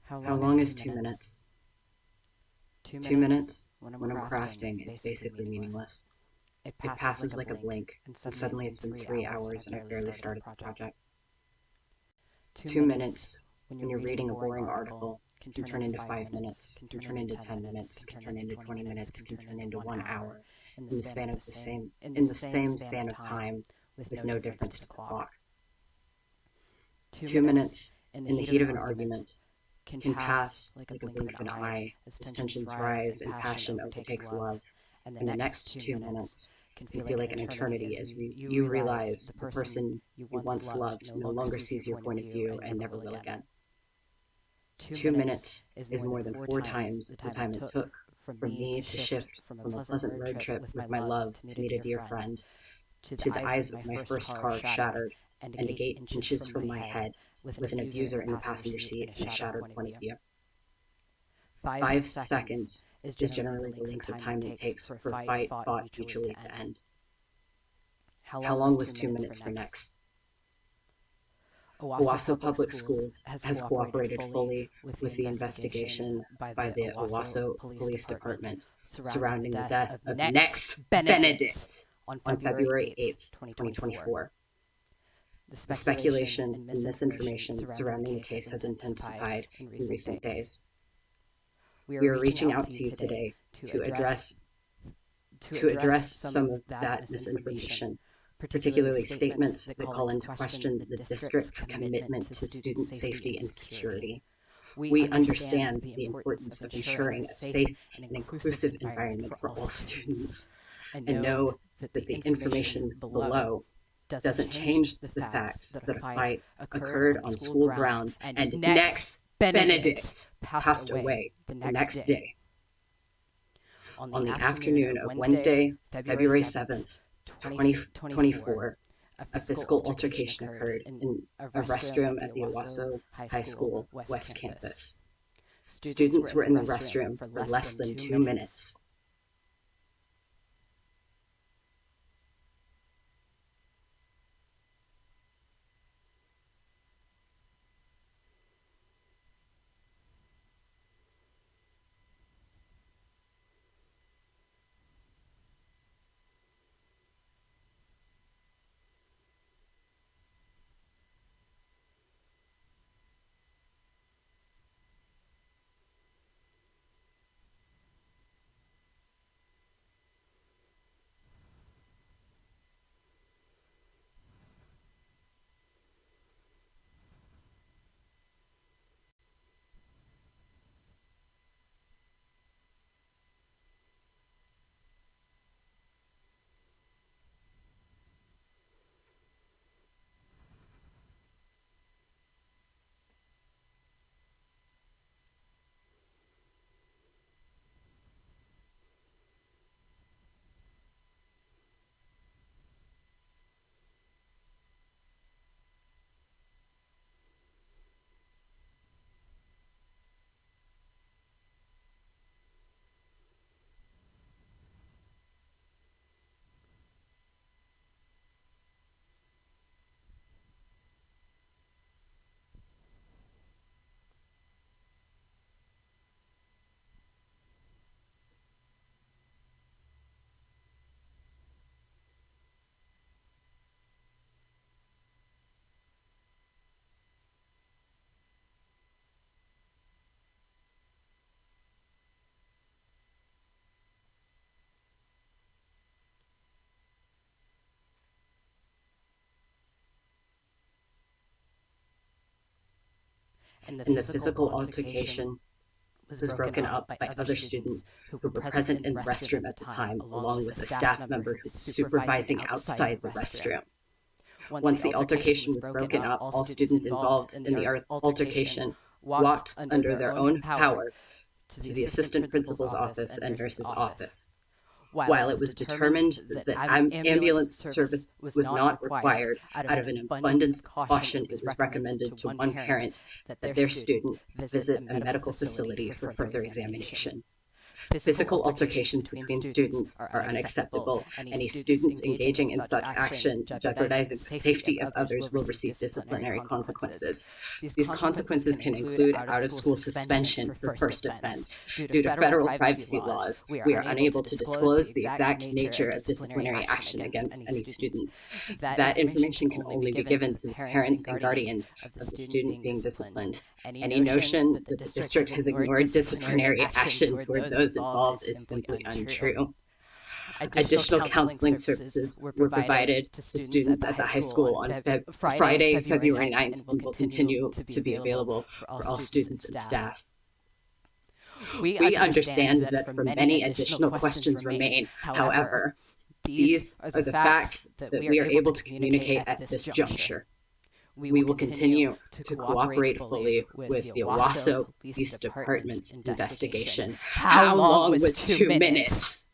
How long is 2 minutes? 2 minutes, when I'm crafting, is basically meaningless. It passes like a blink, and suddenly it's been 3 hours and I've barely started the project. 2 minutes, when you're reading a boring article, can turn into 5 minutes, can turn into 10 minutes, can turn into 20 minutes, can turn into 1 hour, in the same span of time, with no difference to the clock. 2 minutes, in the heat of an argument, can pass like a blink of an eye as tensions rise and passion overtakes love, and the next 2 minutes can feel like an eternity as you realize the person you once loved no longer sees your point of view and never will again. 2 minutes is more than 4 times the time it took for me to shift from a pleasant road trip with my love to meet a dear friend, to the eyes of my first car shattered, and a gate inches from my head, with an abuser in the passenger seat and a shattered point of view. 5 seconds is generally the length of time it takes for a fight fought mutually to end. How long was 2 minutes for Nex? Owasso Public Schools has cooperated fully with the investigation by the Owasso Police Department surrounding the death of Nex Benedict on February 8th, 2024. The speculation and misinformation surrounding the case has intensified in recent days. We are reaching out to you today to address some of that misinformation, particularly statements that call into question the district's commitment to student safety and security. We understand the importance of ensuring a safe and inclusive environment for all students, and know that the information below doesn't change the facts that a fight occurred on school grounds and Nex Benedict passed away the next day. On the afternoon of Wednesday, February 7th, 2024, a physical altercation occurred in a restroom at the Owasso High School West Campus. Students were in the restroom for less than 2 minutes. And the physical altercation was broken up by other students who were present in the restroom at the time, along with a staff member who was supervising outside the restroom. Once the altercation was broken up, all students involved in the altercation walked under their own power to the assistant principal's office and nurse's office. While it was determined that ambulance service was not required, out of an abundance of caution, it was recommended to one parent that their student visit a medical facility for further examination. Physical altercations between students are unacceptable. Any students engaging in such action jeopardizing the safety of others will receive disciplinary consequences. These consequences can include out-of-school suspension for first offense. Due to federal privacy laws, we are unable to disclose the exact nature of disciplinary action against any students. That information can only be given to the parents and guardians of the student being disciplined. Any notion that the district has ignored disciplinary action toward those involved is simply untrue. Additional counseling services were provided to students at the high school on Friday, February 9th, and will continue to be available for all students and staff. We understand that for many additional questions remain. However, these are the facts that we are able to communicate at this juncture. We will continue to cooperate fully with the Owasso Police Department's investigation. How long was 2 minutes?